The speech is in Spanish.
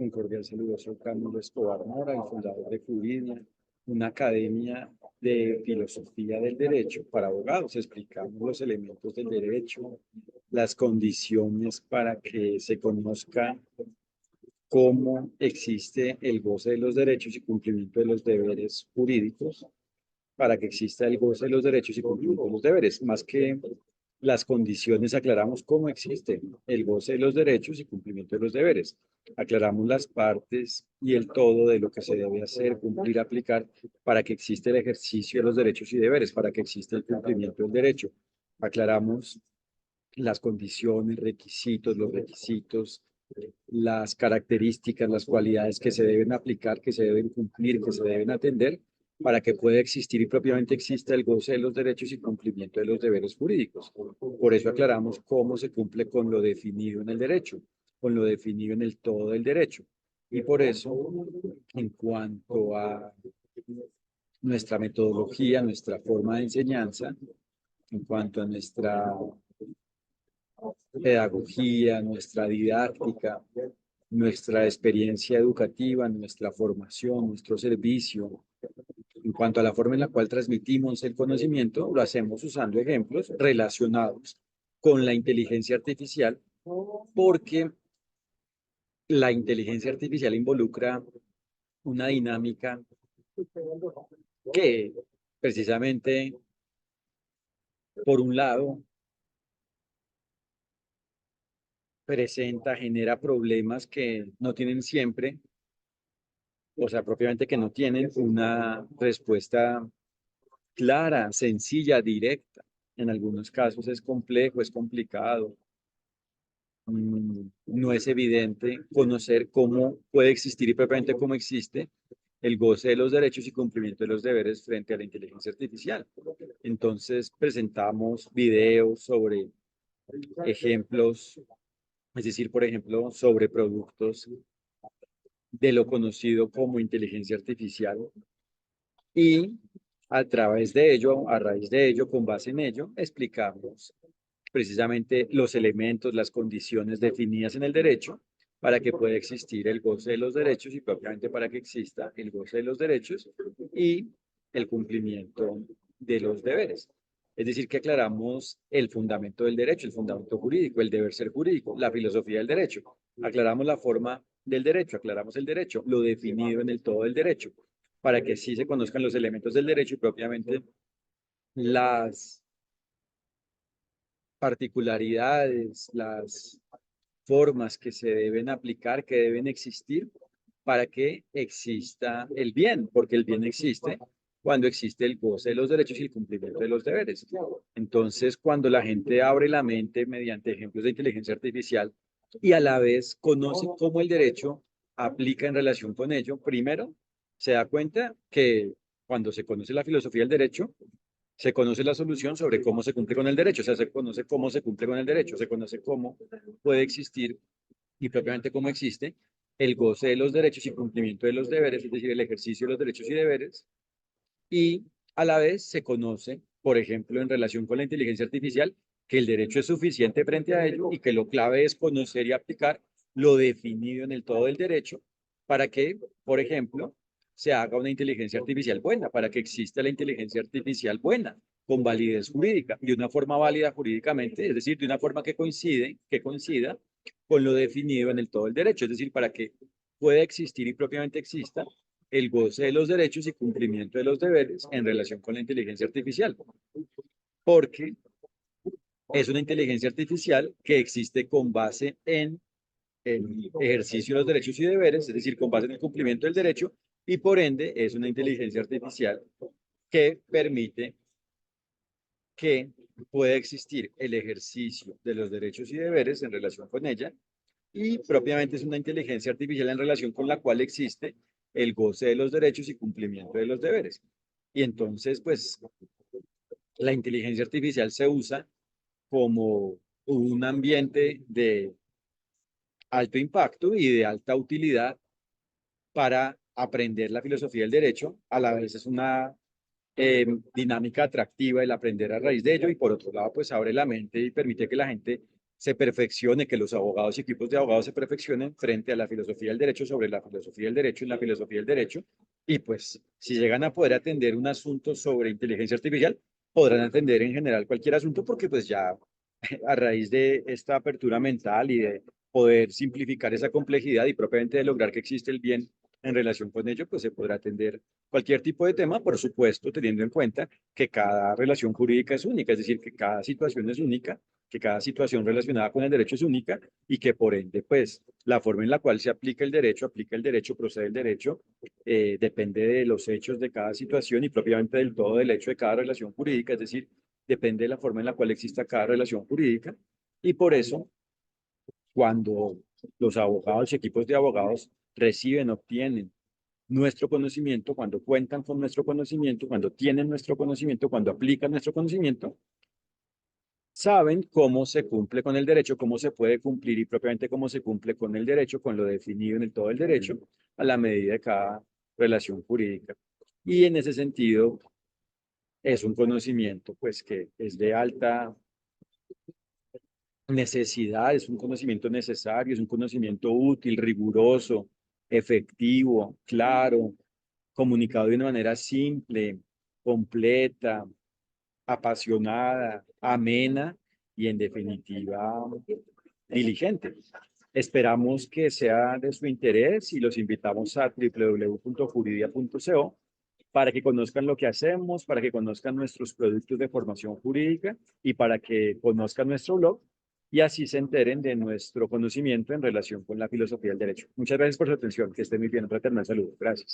Un cordial saludo, soy Camilo Escobar Mora, el fundador de Fluidia, una academia de filosofía del derecho para abogados. Explicamos los elementos del derecho, las condiciones para que se conozca cómo existe el goce de los derechos y cumplimiento de los deberes jurídicos, para que exista el goce de los derechos y cumplimiento de los deberes. Más que las condiciones, aclaramos cómo existe el goce de los derechos y cumplimiento de los deberes. Aclaramos las partes y el todo de lo que se debe hacer, cumplir, aplicar para que exista el ejercicio de los derechos y deberes, para que exista el cumplimiento del derecho. Aclaramos las condiciones, requisitos, los requisitos, las características, las cualidades que se deben aplicar, que se deben cumplir, que se deben atender para que pueda existir y propiamente exista el goce de los derechos y cumplimiento de los deberes jurídicos. Por eso aclaramos cómo se cumple con lo definido en el derecho, con lo definido en el todo del derecho. Y por eso, en cuanto a nuestra metodología, nuestra forma de enseñanza, en cuanto a nuestra pedagogía, nuestra didáctica, nuestra experiencia educativa, nuestra formación, nuestro servicio. En cuanto a la forma en la cual transmitimos el conocimiento, lo hacemos usando ejemplos relacionados con la inteligencia artificial, porque la inteligencia artificial involucra una dinámica que precisamente, por un lado, genera problemas que no tienen siempre, o sea, propiamente que no tienen una respuesta clara, sencilla, directa. En algunos casos es complejo, es complicado. No es evidente conocer cómo puede existir y propiamente cómo existe el goce de los derechos y cumplimiento de los deberes frente a la inteligencia artificial. Entonces presentamos videos sobre ejemplos, es decir, por ejemplo, sobre productos de lo conocido como inteligencia artificial y a través de ello, a raíz de ello, con base en ello, explicamos precisamente los elementos, las condiciones definidas en el derecho para que pueda existir el goce de los derechos y propiamente para que exista el goce de los derechos y el cumplimiento de los deberes. Es decir, que aclaramos el fundamento del derecho, el fundamento jurídico, el deber ser jurídico, la filosofía del derecho. Aclaramos la forma del derecho, aclaramos el derecho, lo definido en el todo del derecho, para que sí se conozcan los elementos del derecho y propiamente las particularidades, las formas que se deben aplicar, que deben existir para que exista el bien, porque el bien existe cuando existe el goce de los derechos y el cumplimiento de los deberes. Entonces, cuando la gente abre la mente mediante ejemplos de inteligencia artificial y a la vez conoce cómo el derecho aplica en relación con ello, primero se da cuenta que cuando se conoce la filosofía del derecho, se conoce la solución sobre cómo se cumple con el derecho, o sea, se conoce cómo se cumple con el derecho, se conoce cómo puede existir y propiamente cómo existe el goce de los derechos y cumplimiento de los deberes, es decir, el ejercicio de los derechos y deberes, y a la vez se conoce, por ejemplo, en relación con la inteligencia artificial, que el derecho es suficiente frente a ello y que lo clave es conocer y aplicar lo definido en el todo del derecho para que, por ejemplo, se haga una inteligencia artificial buena, para que exista la inteligencia artificial buena, con validez jurídica, de una forma válida jurídicamente, es decir, de una forma que coincida con lo definido en el todo del derecho, es decir, para que pueda existir y propiamente exista el goce de los derechos y cumplimiento de los deberes en relación con la inteligencia artificial, porque es una inteligencia artificial que existe con base en el ejercicio de los derechos y deberes, es decir, con base en el cumplimiento del derecho, y por ende es una inteligencia artificial que permite que pueda existir el ejercicio de los derechos y deberes en relación con ella, y propiamente es una inteligencia artificial en relación con la cual existe el goce de los derechos y cumplimiento de los deberes. Y entonces, pues, la inteligencia artificial se usa como un ambiente de alto impacto y de alta utilidad para aprender la filosofía del derecho. A la vez es una dinámica atractiva el aprender a raíz de ello y por otro lado, pues abre la mente y permite que la gente se perfeccione, que los abogados y equipos de abogados se perfeccionen frente a la filosofía del derecho, sobre la filosofía del derecho y la filosofía del derecho. Y pues, si llegan a poder atender un asunto sobre inteligencia artificial, podrán atender en general cualquier asunto porque pues ya a raíz de esta apertura mental y de poder simplificar esa complejidad y propiamente de lograr que existe el bien en relación con ello, pues se podrá atender cualquier tipo de tema, por supuesto, teniendo en cuenta que cada relación jurídica es única, es decir, que cada situación es única, que cada situación relacionada con el derecho es única y que por ende, pues, la forma en la cual se aplica el derecho, procede el derecho, depende de los hechos de cada situación y propiamente del todo del hecho de cada relación jurídica, es decir, depende de la forma en la cual exista cada relación jurídica y por eso, cuando los abogados y equipos de abogados reciben, obtienen nuestro conocimiento, cuando cuentan con nuestro conocimiento, cuando tienen nuestro conocimiento, cuando aplican nuestro conocimiento, saben cómo se cumple con el derecho, cómo se puede cumplir y propiamente cómo se cumple con el derecho, con lo definido en el todo el derecho, a la medida de cada relación jurídica. Y en ese sentido, es un conocimiento pues que es de alta necesidad, es un conocimiento necesario, es un conocimiento útil, riguroso, efectivo, claro, comunicado de una manera simple, completa, apasionada, amena y en definitiva diligente. Esperamos que sea de su interés y los invitamos a www.juridia.co para que conozcan lo que hacemos, para que conozcan nuestros productos de formación jurídica y para que conozcan nuestro blog y así se enteren de nuestro conocimiento en relación con la filosofía del derecho. Muchas gracias por su atención. Que esté muy bien. Un fraternal saludo. Gracias.